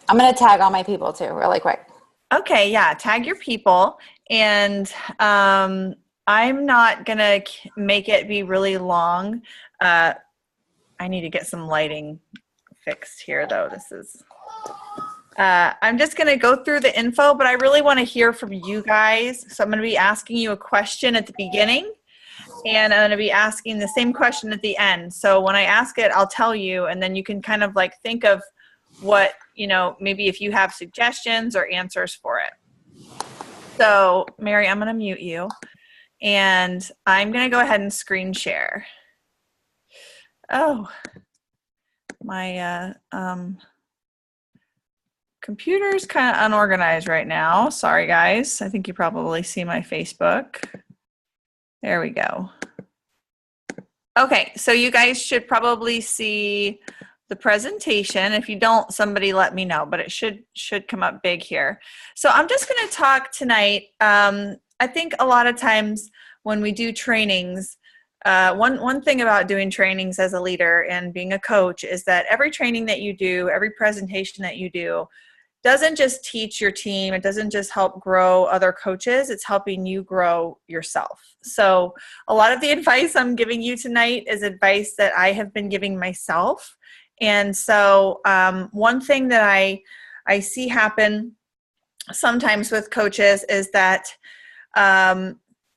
I'm going to tag all my people too, really quick. Okay, yeah, tag your people. And I'm not going to make it be really long. I need to get some lighting fixed here, though. I'm just going to go through the info, but I really want to hear from you guys. So I'm going to be asking you a question at the beginning, and I'm going to be asking the same question at the end. So when I ask it, I'll tell you, and then you can kind of like think of what, maybe if you have suggestions or answers for it. So Mary, I'm going to mute you, and I'm going to go ahead and screen share. Oh, my computer's kind of unorganized right now. Sorry, guys. I think you probably see my Facebook. There we go. Okay, so you guys should probably see the presentation. If you don't, somebody let me know, but it should come up big here. So I'm just going to talk tonight. I think a lot of times when we do trainings, one thing about doing trainings as a leader and being a coach is that every training that you do, every presentation that you do, doesn't just teach your team, it doesn't just help grow other coaches, it's helping you grow yourself. So a lot of the advice I'm giving you tonight is advice that I have been giving myself. And so one thing that I see happen sometimes with coaches is that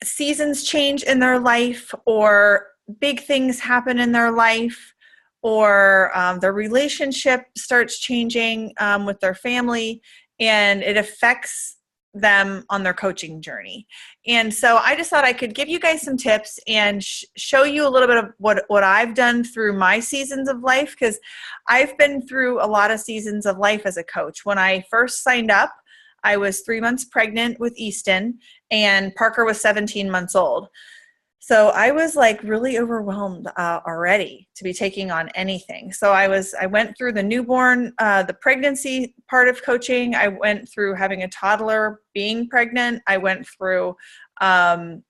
seasons change in their life, or big things happen in their life, or their relationship starts changing with their family, and it affects them on their coaching journey. And so I just thought I could give you guys some tips and show you a little bit of what I've done through my seasons of life, because I've been through a lot of seasons of life as a coach. When I first signed up, I was 3 months pregnant with Easton, and Parker was 17 months old. So I was like really overwhelmed already to be taking on anything. So I went through the newborn, the pregnancy part of coaching. I went through having a toddler, being pregnant. I went through having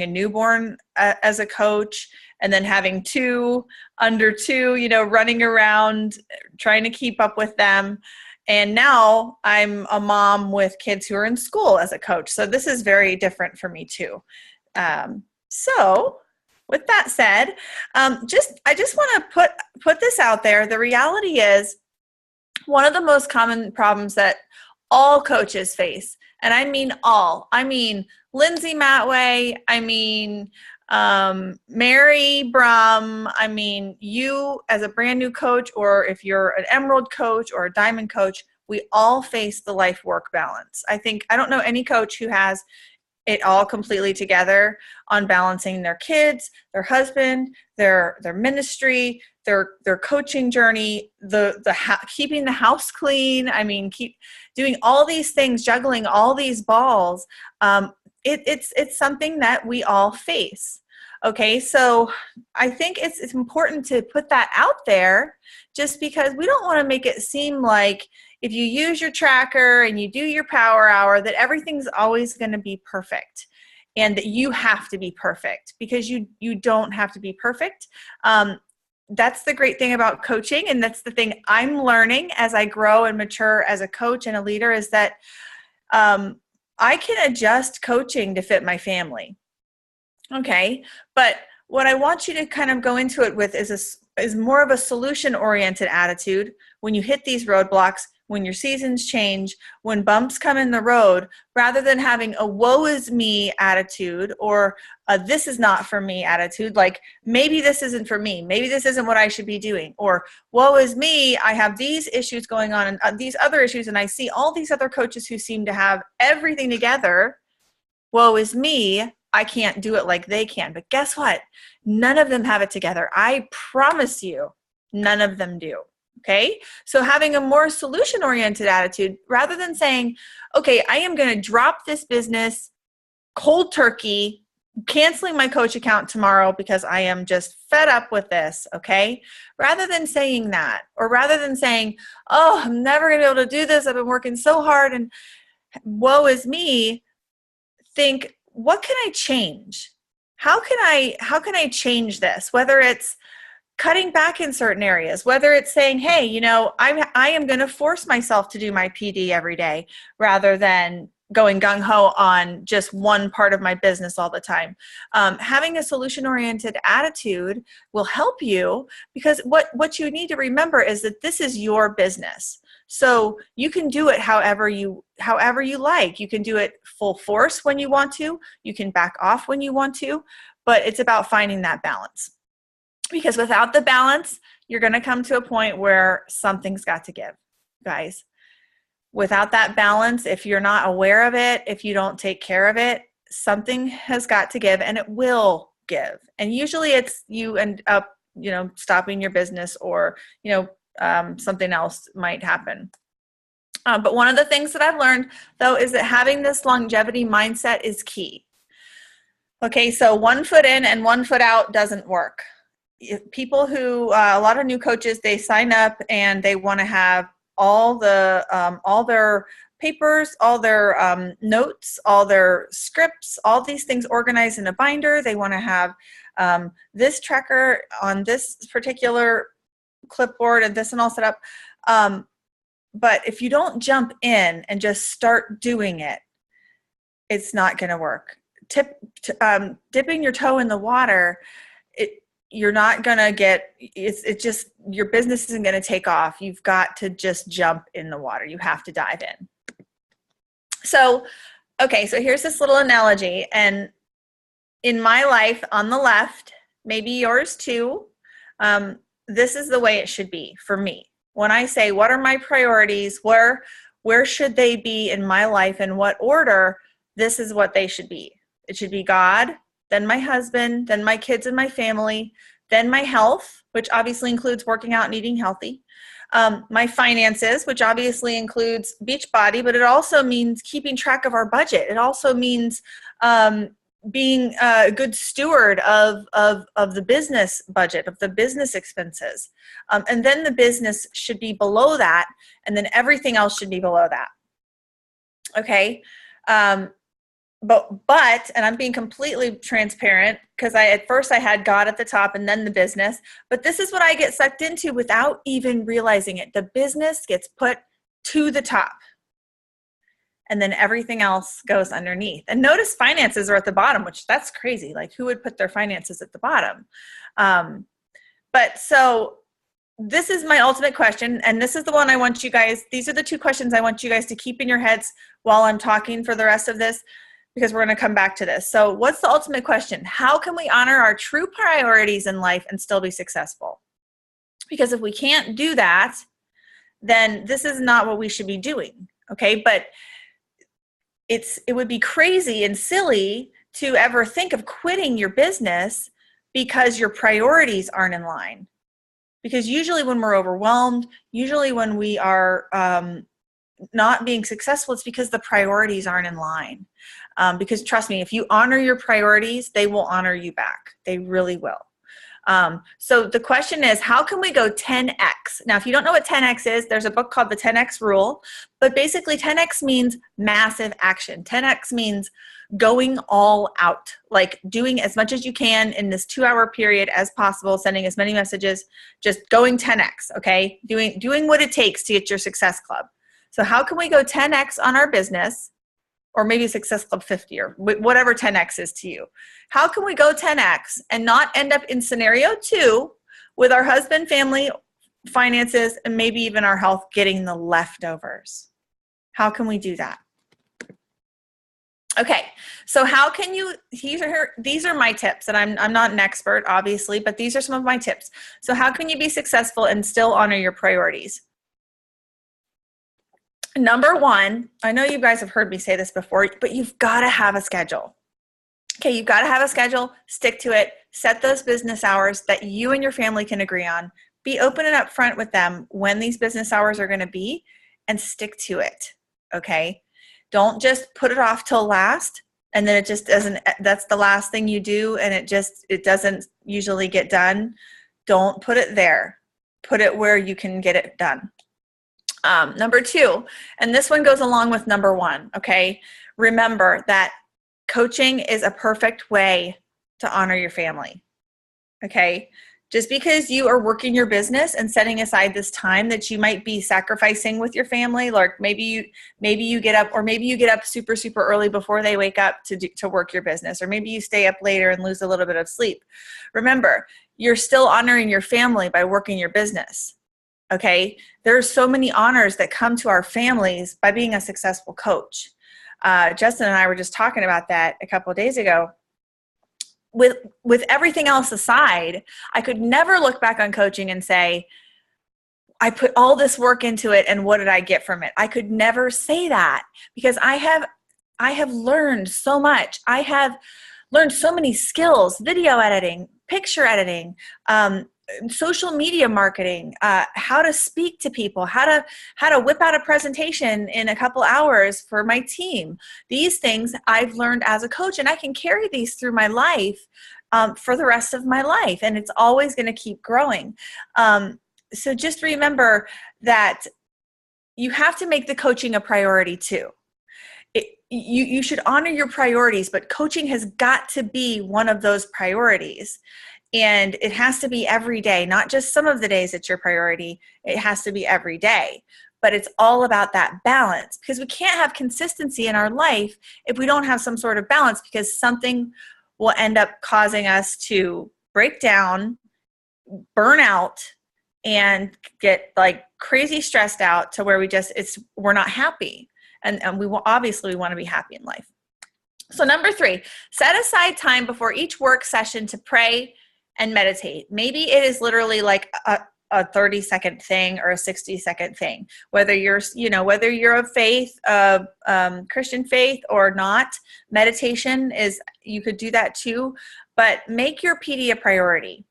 a newborn as a coach, and then having two under two, running around trying to keep up with them. And now I'm a mom with kids who are in school as a coach. So this is very different for me too. So with that said, I just want to put this out there. The reality is, one of the most common problems that all coaches face, and I mean all, I mean Lindsay Matway, I mean Mary Brum, I mean you as a brand new coach, or if you're an Emerald coach or a Diamond coach, we all face the life-work balance. I don't know any coach who has it all completely together on balancing their kids, their husband, their ministry, their coaching journey, keeping the house clean. I mean, keep doing all these things, juggling all these balls. It's something that we all face. Okay, so I think it's important to put that out there, just because we don't want to make it seem like if you use your tracker and you do your power hour, that everything's always going to be perfect and that you have to be perfect, because you don't have to be perfect. That's the great thing about coaching, and that's the thing I'm learning as I grow and mature as a coach and a leader, is that I can adjust coaching to fit my family. Okay, but what I want you to kind of go into it with is more of a solution-oriented attitude. When you hit these roadblocks, when your seasons change, when bumps come in the road, rather than having a woe is me attitude, or a this is not for me attitude, like maybe this isn't for me, maybe this isn't what I should be doing, or woe is me, I have these issues going on and these other issues, and I see all these other coaches who seem to have everything together. Woe is me, I can't do it like they can. But guess what? None of them have it together. I promise you, none of them do. Okay? So having a more solution-oriented attitude, rather than saying, okay, I am going to drop this business cold turkey, canceling my coach account tomorrow because I am just fed up with this, okay? Rather than saying that, or rather than saying, oh, I'm never going to be able to do this. I've been working so hard and woe is me. Think, what can I change? How can I change this? Whether it's cutting back in certain areas, whether it's saying, hey, you know, I am going to force myself to do my PD every day rather than going gung-ho on just one part of my business all the time. Having a solution-oriented attitude will help you, because what you need to remember is that this is your business. So you can do it however you like. You can do it full force when you want to. You can back off when you want to, but it's about finding that balance. Because without the balance, you're going to come to a point where something's got to give, guys. Without that balance, if you're not aware of it, if you don't take care of it, something has got to give, and it will give. And usually it's you end up, you know, stopping your business, or, you know, something else might happen. But one of the things that I've learned, though, is that having this longevity mindset is key. Okay, so 1 foot in and 1 foot out doesn't work. People who, a lot of new coaches, they sign up and they want to have all their papers, all their notes, all their scripts, all these things organized in a binder. They want to have this tracker on this particular clipboard and this and all set up. But if you don't jump in and just start doing it, it's not going to work. Dipping your toe in the water, you're not going to get, it's just, your business isn't going to take off. You've got to just jump in the water. You have to dive in. So, okay, so here's this little analogy. And in my life on the left, maybe yours too, this is the way it should be for me. When I say, what are my priorities? Where should they be in my life? In what order? This is what they should be. It should be God, then my husband, then my kids and my family, then my health, which obviously includes working out and eating healthy, my finances, which obviously includes Beachbody, but it also means keeping track of our budget. It also means being a good steward of the business budget, of the business expenses. And then the business should be below that, and then everything else should be below that. Okay. But, and I'm being completely transparent, because at first I had God at the top and then the business, but this is what I get sucked into without even realizing it. The business gets put to the top, and then everything else goes underneath. And notice finances are at the bottom, which that's crazy. Like, who would put their finances at the bottom? But so this is my ultimate question, and this is the one I want you guys, these are the 2 questions I want you guys to keep in your heads while I'm talking for the rest of this, because we're going to come back to this. So what's the ultimate question? How can we honor our true priorities in life and still be successful? Because if we can't do that, then this is not what we should be doing. Okay. But it would be crazy and silly to ever think of quitting your business because your priorities aren't in line. Because usually when we're overwhelmed, usually when we are not being successful, it's because the priorities aren't in line. Because trust me, if you honor your priorities, they will honor you back. They really will. So the question is, how can we go 10x? Now, if you don't know what 10x is, there's a book called The 10x Rule, but basically 10x means massive action. 10x means going all out, like doing as much as you can in this 2-hour period as possible, sending as many messages, just going 10x, okay? Doing what it takes to get your Success Club. So how can we go 10x on our business, or maybe Success Club 50, or whatever 10x is to you? How can we go 10x and not end up in scenario 2 with our husband, family, finances, and maybe even our health getting the leftovers? How can we do that? Okay, so how can you, these are my tips, and I'm not an expert, obviously, but these are some of my tips. So how can you be successful and still honor your priorities? Number 1, I know you guys have heard me say this before, but you've got to have a schedule. Okay, you've got to have a schedule, stick to it, set those business hours that you and your family can agree on. Be open and upfront with them when these business hours are going to be, and stick to it, okay? Don't just put it off till last, and then it just doesn't, that's the last thing you do, and it doesn't usually get done. Don't put it there. Put it where you can get it done. Number 2, and this one goes along with number 1, okay? Remember that coaching is a perfect way to honor your family, okay? Just because you are working your business and setting aside this time that you might be sacrificing with your family, like maybe you get up, or maybe you get up super, super early before they wake up to work your business, or maybe you stay up later and lose a little bit of sleep. Remember, you're still honoring your family by working your business. Okay, there's so many honors that come to our families by being a successful coach. Justin and I were just talking about that a couple of days ago. With everything else aside, I could never look back on coaching and say, I put all this work into it and what did I get from it? I could never say that, because I have learned so much. I have learned so many skills: video editing, picture editing, social media marketing, how to speak to people, how to whip out a presentation in a couple hours for my team. These things I've learned as a coach, and I can carry these through my life for the rest of my life, and it's always going to keep growing. So just remember that you have to make the coaching a priority too. You should honor your priorities, but coaching has got to be one of those priorities. And it has to be every day, not just some of the days it's your priority. It has to be every day. But it's all about that balance, because we can't have consistency in our life if we don't have some sort of balance, because something will end up causing us to break down, burn out, and get like crazy stressed out to where we're not happy. And we obviously want to be happy in life. So number 3, set aside time before each work session to pray and meditate. Maybe it is literally like a 30-second thing or a 60-second thing. Whether you're of faith, Christian faith or not, meditation you could do that too. But make your PD a priority.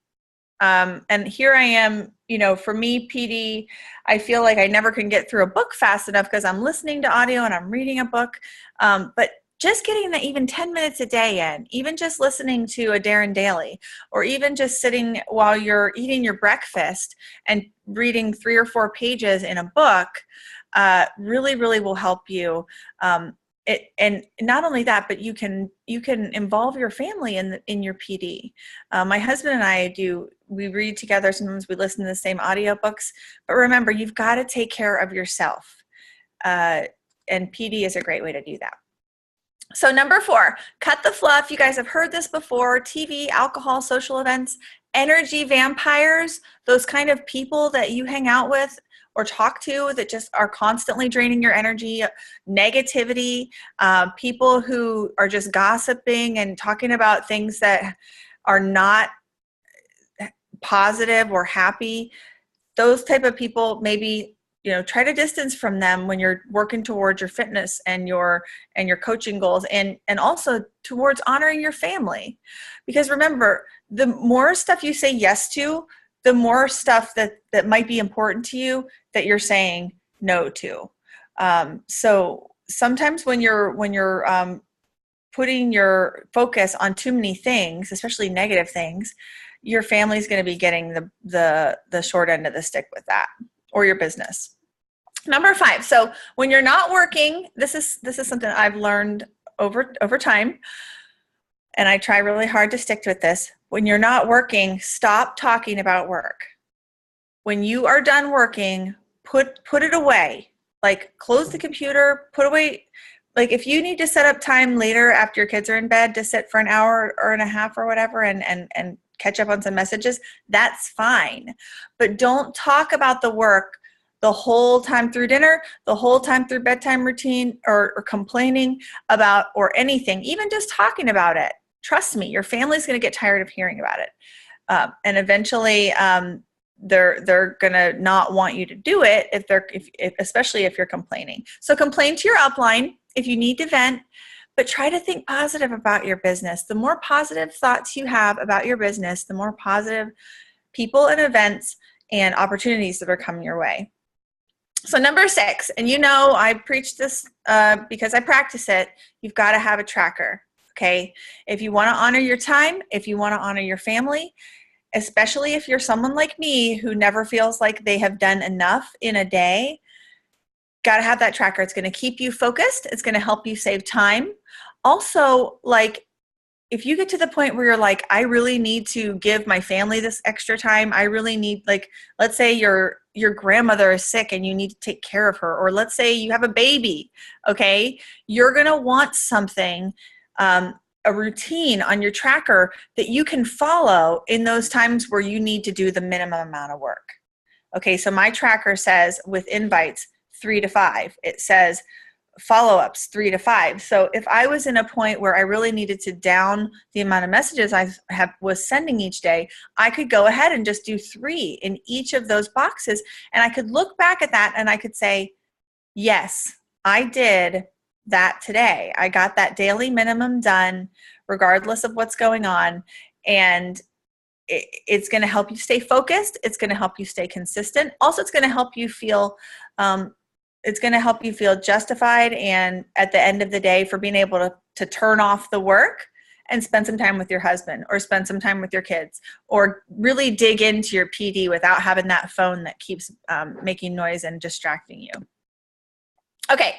And here I am, for me, PD, I feel like I never can get through a book fast enough because I'm listening to audio and I'm reading a book. But just getting that even 10 minutes a day in, even just listening to a Darren Daily, or even just sitting while you're eating your breakfast and reading 3 or 4 pages in a book, really, really will help you. And not only that, but you can involve your family in your PD. My husband and I we read together. Sometimes we listen to the same audiobooks. But remember, you've got to take care of yourself. And PD is a great way to do that. So number 4, cut the fluff. You guys have heard this before: TV, alcohol, social events, energy vampires, those kind of people that you hang out with or talk to that just are constantly draining your energy, negativity, people who are just gossiping and talking about things that are not positive or happy. Those type of people, maybe try to distance from them when you're working towards your fitness and your coaching goals, and also towards honoring your family. Because remember, the more stuff you say yes to, the more stuff that might be important to you that you're saying no to. So sometimes when you're putting your focus on too many things, especially negative things, your family's going to be getting the short end of the stick with that, or your business. Number 5. So when you're not working, this is something I've learned over time, and I try really hard to stick with this. When you're not working, stop talking about work. When you are done working, put it away. Like, close the computer, put away. Like, if you need to set up time later after your kids are in bed to sit for an hour or and a half or whatever and catch up on some messages, that's fine. But don't talk about the work the whole time through dinner, the whole time through bedtime routine, or complaining about, or anything, even just talking about it. Trust me, your family's going to get tired of hearing about it. And eventually they're going to not want you to do it especially if you're complaining. So complain to your upline if you need to vent, but try to think positive about your business. The more positive thoughts you have about your business, the more positive people and events and opportunities that are coming your way. So number 6, and I preach this because I practice it, you've got to have a tracker, okay? If you want to honor your time, if you want to honor your family, especially if you're someone like me who never feels like they have done enough in a day, got to have that tracker. It's going to keep you focused. It's going to help you save time. Also, like, if you get to the point where you're like, I really need to give my family this extra time, I really need, like, let's say your grandmother is sick and you need to take care of her, or let's say you have a baby, okay? You're going to want something, a routine on your tracker that you can follow in those times where you need to do the minimum amount of work. Okay, so my tracker says with invites 3 to 5. It says follow-ups 3 to 5. So if I was in a point where I really needed to down the amount of messages I was sending each day, I could go ahead and just do 3 in each of those boxes, and I could look back at that and I could say, yes, I did that today. I got that daily minimum done regardless of what's going on, and it's going to help you stay focused. It's going to help you stay consistent. Also, it's going to help you feel justified, and at the end of the day, for being able to turn off the work and spend some time with your husband, or spend some time with your kids, or really dig into your PD without having that phone that keeps making noise and distracting you. Okay,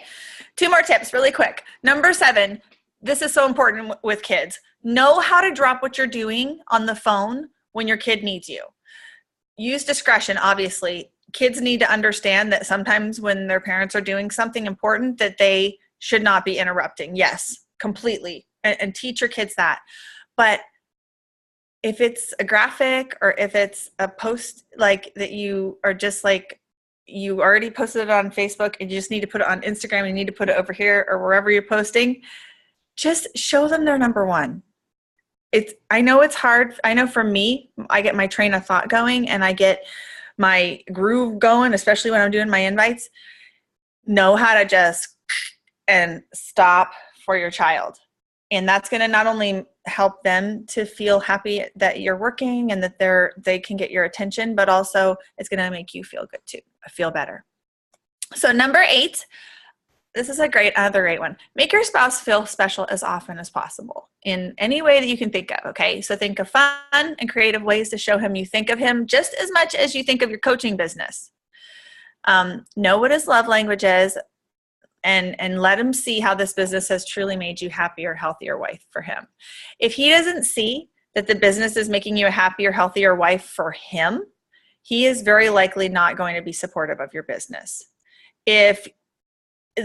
2 more tips really quick. Number 7, this is so important with kids. Know how to drop what you're doing on the phone when your kid needs you. Use discretion, obviously. Kids need to understand that sometimes when their parents are doing something important that they should not be interrupting. Yes, completely. And teach your kids that. But if it's a graphic, or if it's a post like that you are just like, you already posted it on Facebook and you just need to put it on Instagram, and you need to put it over here or wherever you're posting, just show them they're number one. I know it's hard. I know for me, I get my train of thought going and I get my groove going, especially when I'm doing my invites. Know how to just and stop for your child. And that's going to not only help them to feel happy that you're working and that they can get your attention, but also it's going to make you feel good too, feel better. So number 8, this is another great one. Make your spouse feel special as often as possible in any way that you can think of, okay? So think of fun and creative ways to show him you think of him just as much as you think of your coaching business. Know what his love language is, and let him see how this business has truly made you happier, healthier wife for him. If he doesn't see that the business is making you a happier, healthier wife for him, he is very likely not going to be supportive of your business.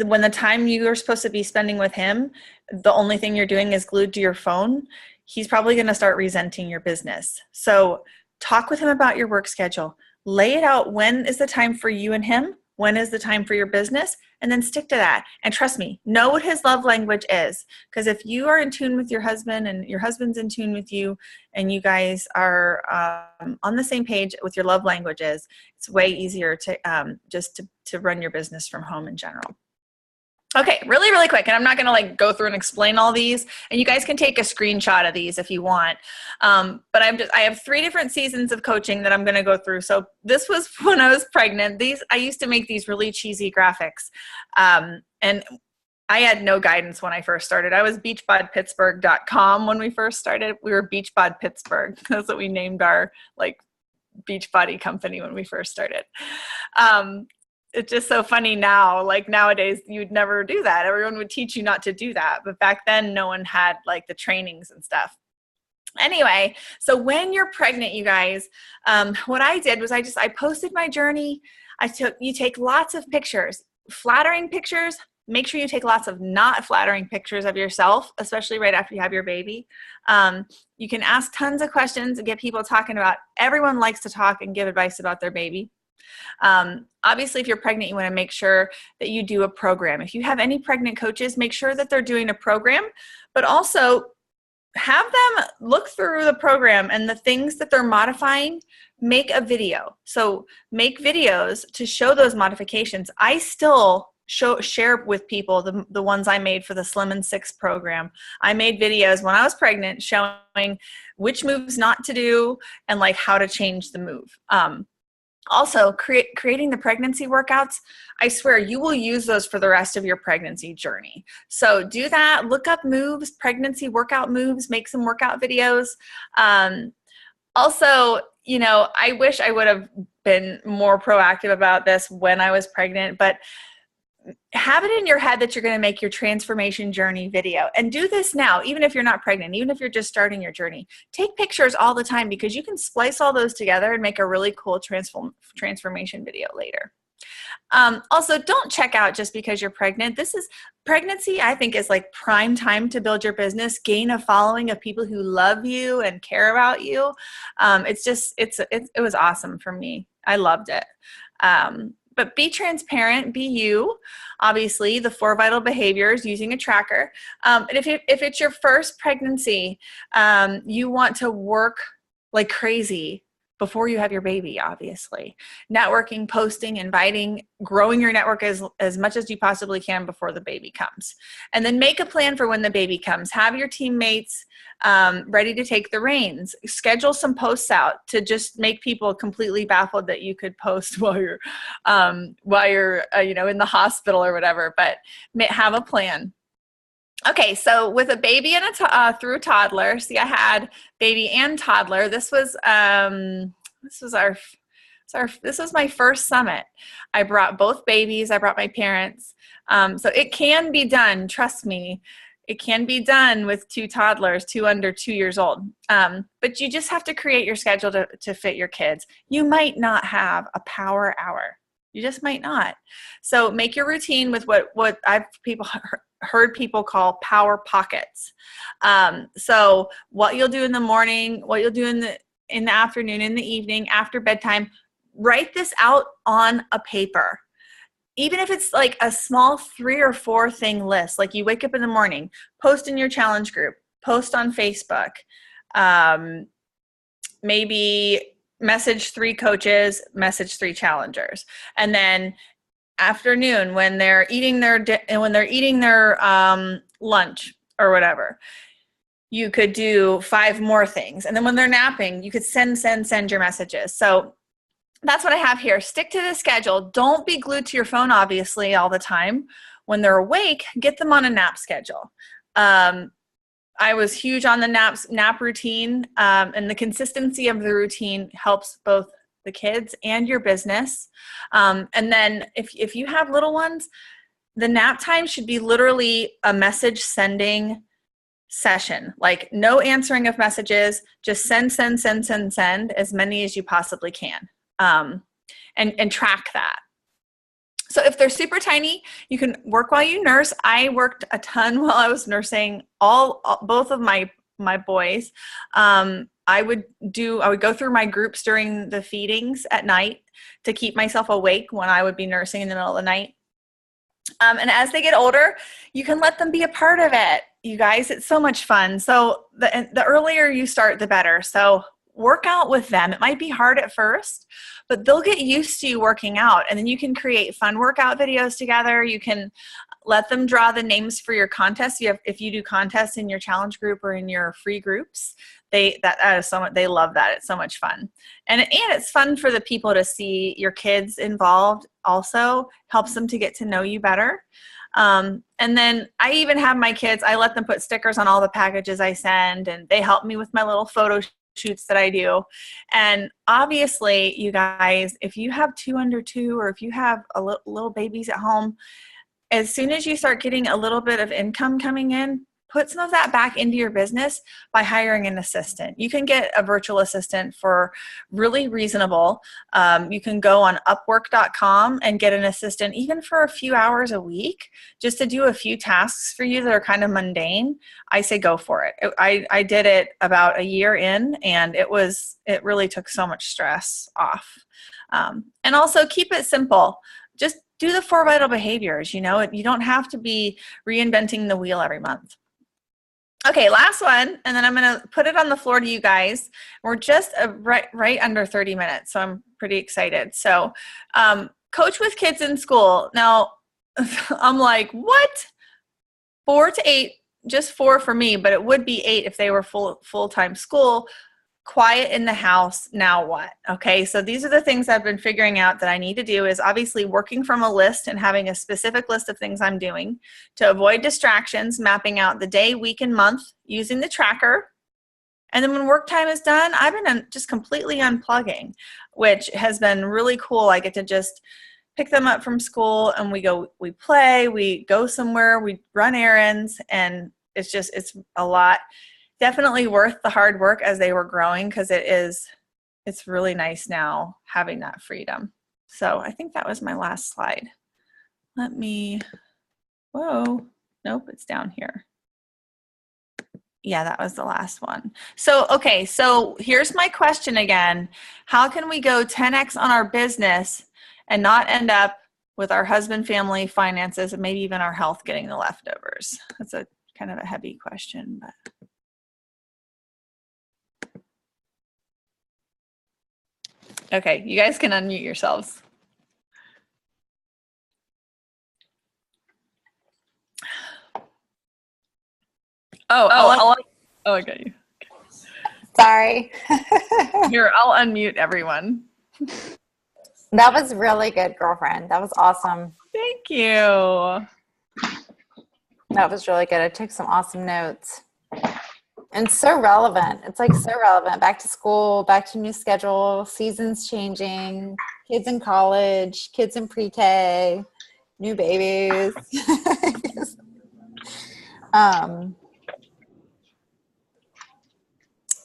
When the time you are supposed to be spending with him, the only thing you're doing is glued to your phone, he's probably going to start resenting your business. So talk with him about your work schedule. Lay it out. When is the time for you and him? When is the time for your business? And then stick to that. And trust me, know what his love language is. Because if you are in tune with your husband and your husband's in tune with you, and you guys are on the same page with your love languages, it's way easier to to run your business from home in general. Okay, really, really quick, and I'm not going to go through and explain all these, and you guys can take a screenshot of these if you want. But I have 3 different seasons of coaching that I'm going to go through. So this was when I was pregnant. I used to make these really cheesy graphics, and I had no guidance when I first started. I was beachbodpittsburgh.com when we first started. We were Beachbod Pittsburgh. That's what we named our Beachbody company when we first started. It's just so funny now. Nowadays, you'd never do that. Everyone would teach you not to do that. But back then, no one had the trainings and stuff. Anyway, so when you're pregnant, you guys, what I did was I posted my journey. You take lots of pictures, flattering pictures. Make sure you take lots of not flattering pictures of yourself, especially right after you have your baby. You can ask tons of questions and get people talking about. Everyone likes to talk and give advice about their baby. Obviously, if you're pregnant, you want to make sure that you do a program. If you have any pregnant coaches, make sure that they're doing a program, but also have them look through the program and the things that they're modifying, make a video. So make videos to show those modifications. I still share with people the ones I made for the Slim and 6 program. I made videos when I was pregnant showing which moves not to do and how to change the move. Also, creating the pregnancy workouts, I swear you will use those for the rest of your pregnancy journey. So do that. Look up moves, pregnancy workout moves, make some workout videos. Also, I wish I would have been more proactive about this when I was pregnant, but have it in your head that you're going to make your transformation journey video, and do this now, even if you're not pregnant, even if you're just starting your journey. Take pictures all the time, because you can splice all those together and make a really cool transformation video later. Also, don't check out just because you're pregnant. Pregnancy, I think, is like prime time to build your business, gain a following of people who love you and care about you. It was awesome for me. I loved it. But be transparent, be you. Obviously, the 4 vital behaviors, using a tracker. And if it's your first pregnancy, you want to work like crazy before you have your baby, obviously. Networking, posting, inviting, growing your network as much as you possibly can before the baby comes. And then make a plan for when the baby comes. Have your teammates ready to take the reins. Schedule some posts out to just make people completely baffled that you could post while you're in the hospital or whatever, but have a plan. Okay, so with a baby and through toddler, see, I had baby and toddler. This was my first summit. I brought both babies. I brought my parents. So it can be done. Trust me, it can be done with 2 toddlers, 2 under 2 years old. But you just have to create your schedule to fit your kids. You might not have a power hour. You just might not. So make your routine with what I've heard people call power pockets. So what you'll do in the morning, what you'll do in the afternoon, in the evening, after bedtime, write this out on a paper. Even if it's like a small 3 or 4 thing list, like you wake up in the morning, post in your challenge group, post on Facebook, maybe message 3 coaches, message 3 challengers. And then afternoon, when they're eating their lunch or whatever, you could do 5 more things. And then when they're napping, you could send your messages. So that's what I have here. Stick to the schedule. Don't be glued to your phone, obviously, all the time. When they're awake, get them on a nap schedule. I was huge on the nap routine, and the consistency of the routine helps both the kids and your business. And then if you have little ones, the nap time should be literally a message sending session. Like no answering of messages, just send as many as you possibly can. And track that. So if they're super tiny, you can work while you nurse. I worked a ton while I was nursing both of my boys. I would go through my groups during the feedings at night to keep myself awake when I would be nursing in the middle of the night. And as they get older, you can let them be a part of it. You guys, it's so much fun. So the earlier you start, the better. So work out with them. It might be hard at first, but they'll get used to you working out. And then you can create fun workout videos together. You can let them draw the names for your contests. If you do contests in your challenge group or in your free groups, they love that. It's so much fun. And it's fun for the people to see your kids involved. Also helps them to get to know you better. And then I even have my kids, I let them put stickers on all the packages I send, and they help me with my little photo shoots that I do. And obviously, you guys, if you have 2 under 2, or if you have little babies at home, as soon as you start getting a little bit of income coming in, put some of that back into your business by hiring an assistant. You can get a virtual assistant for really reasonable. You can go on Upwork.com and get an assistant even for a few hours a week just to do a few tasks for you that are kind of mundane. I say go for it. I did it about a year in, and it really took so much stress off. And also keep it simple. Just do the 4 vital behaviors. You don't have to be reinventing the wheel every month. Okay, last one, and then I'm going to put it on the floor to you guys. We're just right under 30 minutes, so I'm pretty excited. So, coach with kids in school. Now, I'm like, what? 4 to 8, just 4 for me, but it would be 8 if they were full-time school. Quiet in the house, now what? Okay, so these are the things I've been figuring out that I need to do, is obviously working from a list and having a specific list of things I'm doing to avoid distractions, mapping out the day, week, and month using the tracker. And then when work time is done, I've been just completely unplugging, which has been really cool. I get to just pick them up from school and we play, we go somewhere, we run errands, and it's a lot. Definitely worth the hard work as they were growing, because it's really nice now having that freedom. So I think that was my last slide. Whoa, nope, it's down here. Yeah, that was the last one. So, okay, so here's my question again. How can we go 10x on our business and not end up with our husband, family, finances, and maybe even our health getting the leftovers? That's a kind of a heavy question, but. Okay, you guys can unmute yourselves. I got you. Sorry. Here, I'll unmute everyone. That was really good, girlfriend. That was awesome. Thank you. That was really good. I took some awesome notes. And so relevant. It's like so relevant. Back to school, back to new schedule, seasons changing, kids in college, kids in pre-K, new babies.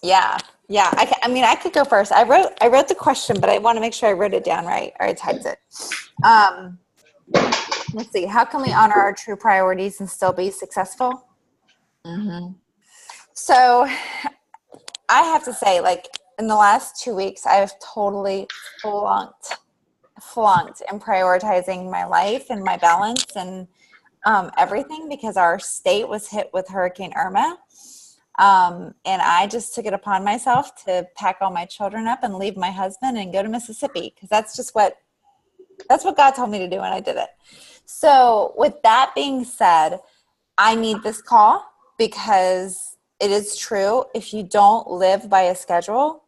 Yeah. I could go first. I wrote the question, but I want to make sure I wrote it down right, or I typed it. Let's see. How can we honor our true priorities and still be successful? Mm-hmm. So I have to say, like, in the last 2 weeks, I have totally flunked in prioritizing my life and my balance and everything, because our state was hit with Hurricane Irma. And I just took it upon myself to pack all my children up and leave my husband and go to Mississippi, because that's what God told me to do, and I did it. So with that being said, I need this call, because it is true. If you don't live by a schedule,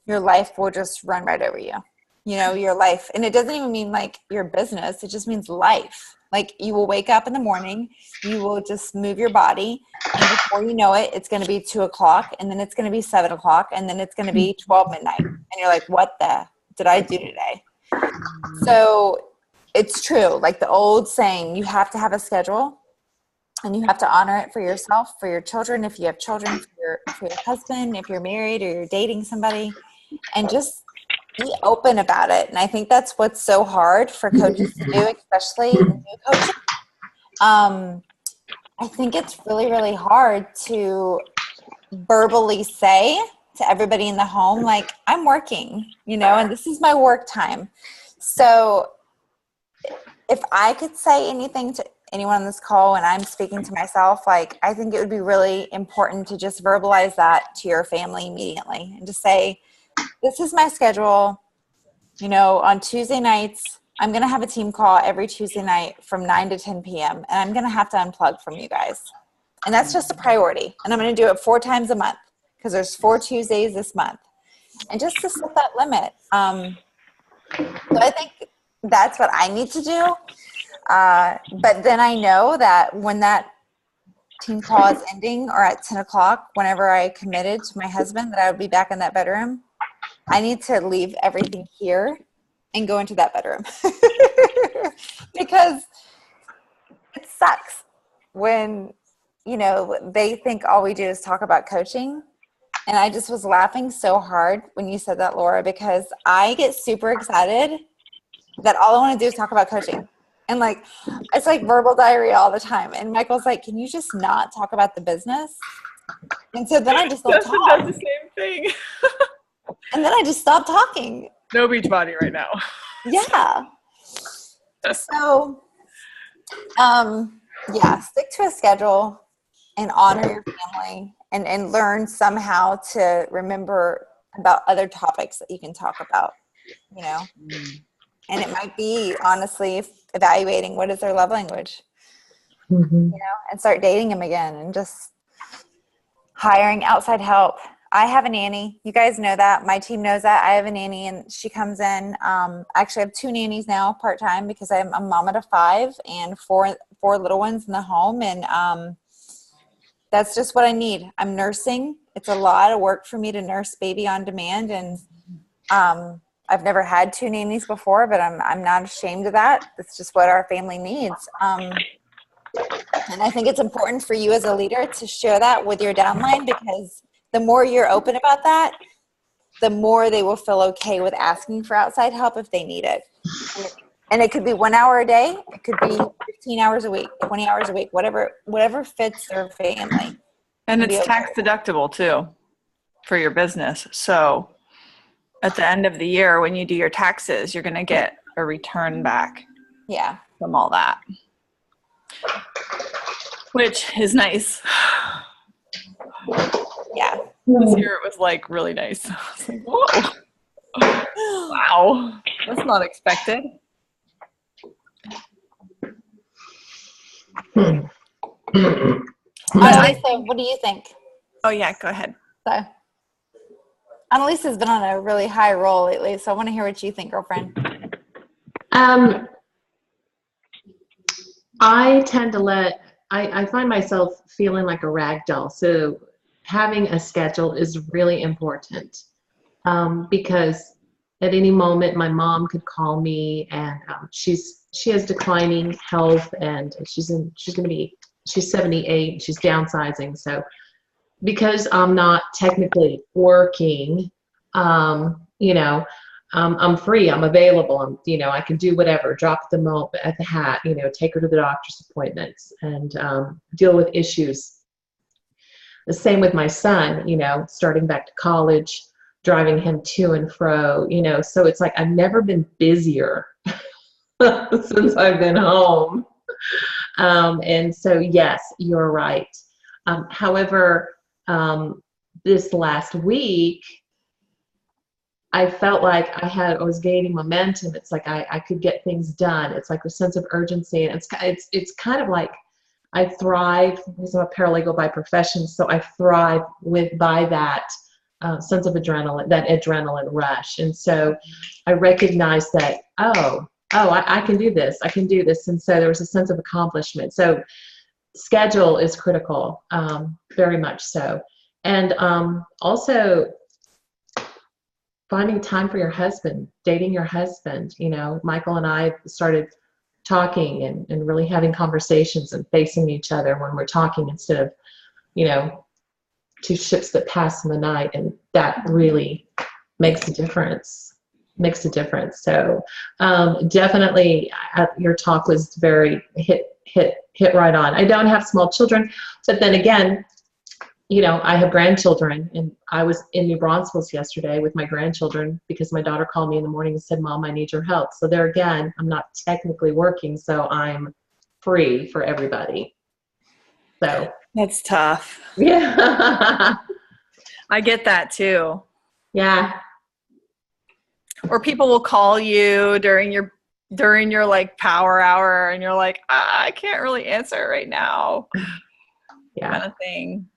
your life will just run right over you. You know, your life. And it doesn't even mean like your business. It just means life. Like, you will wake up in the morning, you will just move your body, and before you know it, it's going to be 2:00, and then it's going to be 7:00, and then it's going to be 12 midnight. And you're like, what the did I do today? So it's true. Like the old saying, you have to have a schedule, and you have to honor it for yourself, for your children, if you have children, for your husband, if you're married or you're dating somebody, and just be open about it. And I think that's what's so hard for coaches to do, especially new coaches. I think it's really, really hard to verbally say to everybody in the home, like, I'm working, and this is my work time. So if I could say anything to anyone on this call, and I'm speaking to myself, like, I think it would be really important to just verbalize that to your family immediately and just say, this is my schedule. On Tuesday nights, I'm going to have a team call every Tuesday night from 9 to 10 p.m. And I'm going to have to unplug from you guys. And that's just a priority. And I'm going to do it 4 times a month, because there's 4 Tuesdays this month. And just to set that limit. So I think that's what I need to do. But then I know that when that team call is ending, or at 10 o'clock, whenever I committed to my husband that I would be back in that bedroom, I need to leave everything here and go into that bedroom. Because it sucks when, they think all we do is talk about coaching. And I just was laughing so hard when you said that, Laura, because I get super excited that all I want to do is talk about coaching. And like, it's like verbal diarrhea all the time. And Michael's like, can you just not talk about the business? And so then I just don't talk. Does the same thing. And then I just stopped talking. No beach body right now. Yeah. So, stick to a schedule and honor your family, and learn somehow to remember about other topics that you can talk about, And it might be, honestly, evaluating what is their love language, and start dating them again, and just hiring outside help. I have a nanny. You guys know that. My team knows that. I have a nanny, and she comes in. Actually, I have 2 nannies now, part-time, because I'm a mama to 5 and four little ones in the home. And that's just what I need. I'm nursing. It's a lot of work for me to nurse baby on demand. And I've never had 2 nannies before, but I'm not ashamed of that. It's just what our family needs. And I think it's important for you as a leader to share that with your downline, because the more you're open about that, the more they will feel okay with asking for outside help if they need it. And it could be 1 hour a day. It could be 15 hours a week, 20 hours a week, whatever fits their family. And it's tax deductible too for your business. So at the end of the year, when you do your taxes, you're going to get a return back. Yeah. From all that, which is nice. Yeah. This year it was like really nice. I was like, whoa. Wow. That's not expected. Annalisa, what do you think? Oh yeah, go ahead. So, Annalisa's been on a really high roll lately, so I want to hear what you think, girlfriend. I tend to I find myself feeling like a rag doll. So having a schedule is really important, because at any moment my mom could call me, and she has declining health, and she's 78, she's downsizing. So because I'm not technically working, I'm free, I'm available, I can do whatever, drop them at the hat, take her to the doctor's appointments, and deal with issues. The same with my son, starting back to college, driving him to and fro, so it's like I've never been busier since I've been home. And so, yes, you're right. However, this last week, I felt like I was gaining momentum. It's like I could get things done. It's like a sense of urgency, and it's kind of like I thrive because I'm a paralegal by profession. So I thrive by that sense of adrenaline, that adrenaline rush. And so I recognized that I can do this. I can do this. And so there was a sense of accomplishment. So schedule is critical, very much so, and also finding time for your husband, dating your husband. Michael and I started talking and really having conversations and facing each other when we're talking, instead of, two ships that pass in the night. And that really makes a difference. So definitely your talk was very hit right on. I don't have small children, but then again, I have grandchildren, and I was in New Braunfels yesterday with my grandchildren because my daughter called me in the morning and said, "Mom, I need your help." So there again, I'm not technically working, so I'm free for everybody. So that's tough. Yeah. I get that too. Yeah. Or people will call you during your like power hour, and you're like, I can't really answer right now. Yeah. Kind of thing.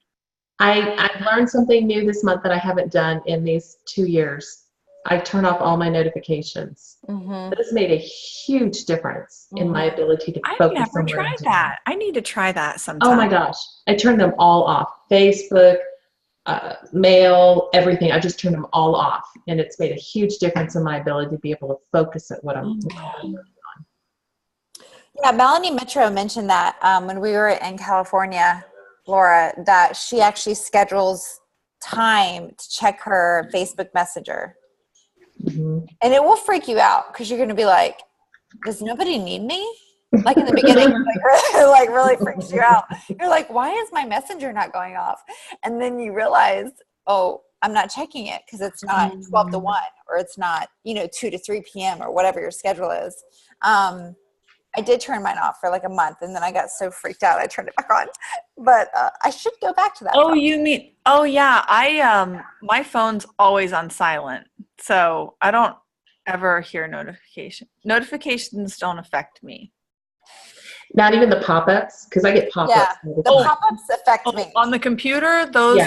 I've learned something new this month that I haven't done in these 2 years. I turn off all my notifications. Mm-hmm. That has made a huge difference in my ability to focus. I've never tried that. I need to try that sometime. Oh my gosh. I turned them all off. Facebook, mail, everything. I just turned them all off. And it's made a huge difference in my ability to be able to focus at what I'm working on. Yeah, Melanie Mitro mentioned that when we were in California, Laura, that she actually schedules time to check her Facebook Messenger. Mm-hmm. And it will freak you out because you're going to be like, does nobody need me? Like in the beginning, like really freaks you out. You're like, why is my messenger not going off? And then you realize, oh, I'm not checking it because it's not 12 to 1 or it's not, 2 to 3 p.m. or whatever your schedule is. I did turn mine off for like a month, and then I got so freaked out I turned it back on. But I should go back to that. Oh, yeah. My phone's always on silent, so I don't ever hear notifications. Notifications don't affect me. Not even the pop-ups, because I get pop-ups. Yeah, the pop-ups affect me. On the computer, those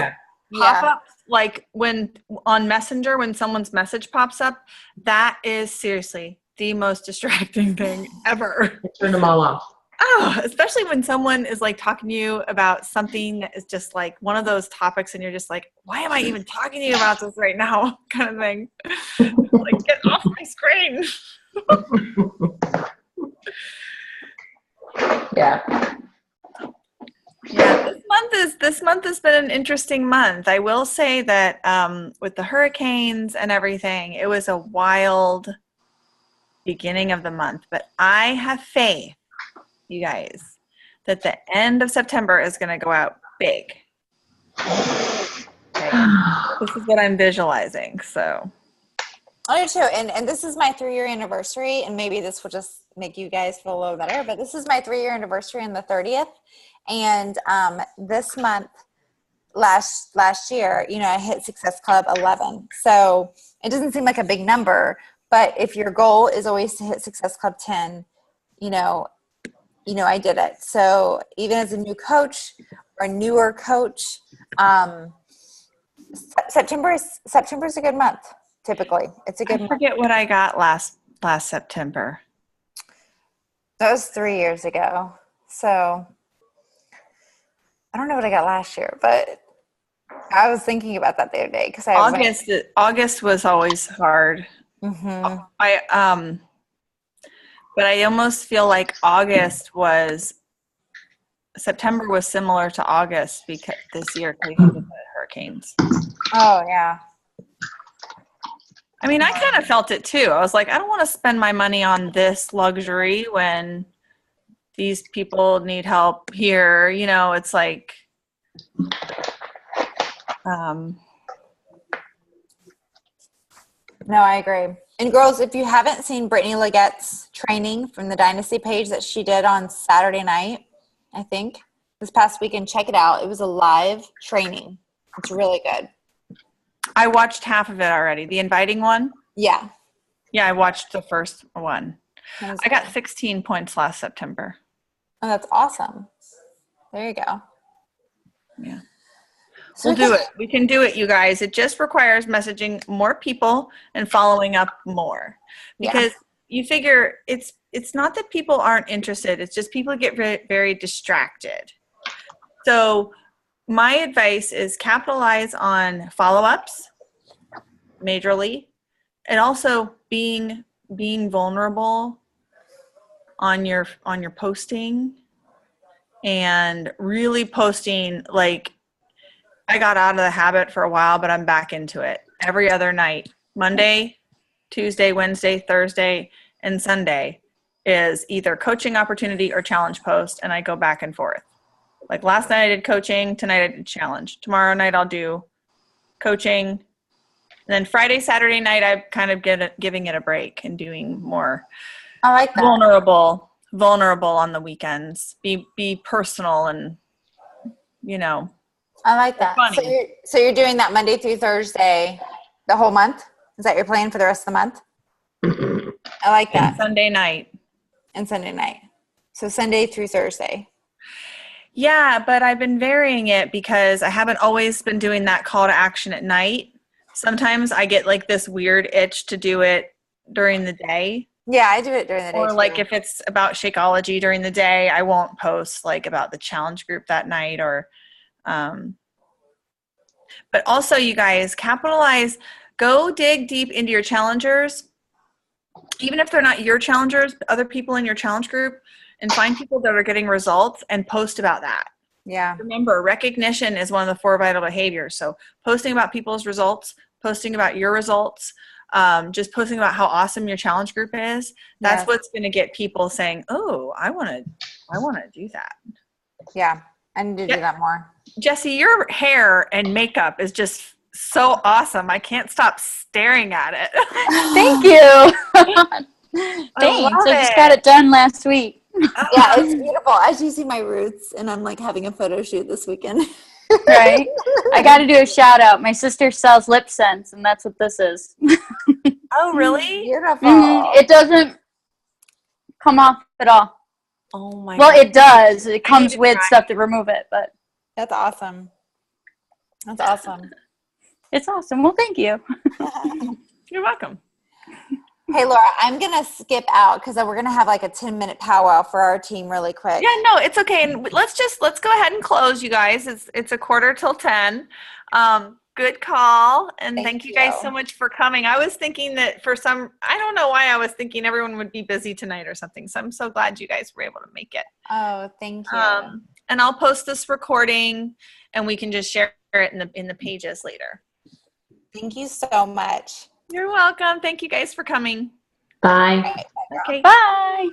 pop-ups, like when on Messenger, when someone's message pops up, that is seriously the most distracting thing ever. I turn them all off. oh, especially when someone is like talking to you about something that is just like one of those topics and you're just like, why am I even talking to you about this right now? Kind of thing. Like, get off my screen. Yeah. Yeah, this month has been an interesting month. I will say that with the hurricanes and everything, it was a wild beginning of the month. But I have faith, you guys, that the end of September is going to go out big. Okay. This is what I'm visualizing. So I do too. And this is my 3-year anniversary, and maybe this will just make you guys feel a little better, but this is my 3-year anniversary on the 30th. And this month, last year, I hit Success Club 11. So it doesn't seem like a big number, but if your goal is always to hit Success Club 10, I did it. So even as a new coach or a newer coach, September is a good month. Typically, it's a good month. I forget what I got last September. That was 3 years ago. So I don't know what I got last year, but I was thinking about that the other day because August was always hard. Mm-hmm. But I almost feel like September was similar to August because this year because of the hurricanes. Oh yeah. I mean, I kind of felt it too. I was like, I don't want to spend my money on this luxury when these people need help here. It's like, no, I agree. And girls, if you haven't seen Brittany Leggett's training from the Dynasty page that she did on Saturday night, I think, this past weekend, check it out. It was a live training. It's really good. I watched half of it already. The inviting one? Yeah. Yeah, I watched the first one. I got good. 16 points last September. Oh, that's awesome. There you go. Yeah. We'll do it. We can do it, you guys. It just requires messaging more people and following up more. Because you figure it's not that people aren't interested. It's just people get very, very distracted. So my advice is capitalize on follow-ups majorly, and also being vulnerable on your posting, and really posting. Like, I got out of the habit for a while, but I'm back into it. Every other night, Monday, Tuesday, Wednesday, Thursday, and Sunday is either coaching opportunity or challenge post, and I go back and forth. Like last night I did coaching, tonight I did challenge. Tomorrow night I'll do coaching. And then Friday, Saturday night I'm kind of giving it a break and doing more I like that. vulnerable on the weekends. Be personal and I like that. Funny. So you're doing that Monday through Thursday the whole month? Is that your plan for the rest of the month? I like that. And Sunday night. So Sunday through Thursday. Yeah, but I've been varying it because I haven't always been doing that call to action at night. Sometimes I get like this weird itch to do it during the day. Yeah, I do it during the day. Or like if it's about Shakeology during the day, I won't post like about the challenge group that night or but also, you guys, capitalize, go dig deep into your challengers, even if they're not your challengers, but other people in your challenge group, and find people that are getting results and post about that. Yeah. Remember, recognition is one of the 4 vital behaviors. So posting about people's results, posting about your results, just posting about how awesome your challenge group is. That's what's going to get people saying, oh, I want to do that. Yeah. I need to do that more. Jessie, your hair and makeup is just so awesome. I can't stop staring at it. Thank you. Thanks. I just got it done last week. Yeah, it's beautiful. As you see my roots, and I'm like having a photo shoot this weekend. Right. I got to do a shout out. My sister sells lip scents, and that's what this is. Oh, really? Beautiful. It doesn't come off at all. Oh my Well, God. it does. It comes with stuff to remove it, but That's awesome. That's awesome. it's awesome. Well, thank you. You're welcome. Hey, Laura, I'm going to skip out because we're going to have like a 10-minute powwow for our team really quick. Yeah, no, it's okay. And let's go ahead and close, you guys. It's a 9:45. Good call. And thank you guys so much for coming. I was thinking that I don't know why I was thinking everyone would be busy tonight or something. So I'm so glad you guys were able to make it. Oh, thank you. And I'll post this recording and we can just share it in the pages later. Thank you so much. You're welcome. Thank you guys for coming. Bye. Okay. Bye.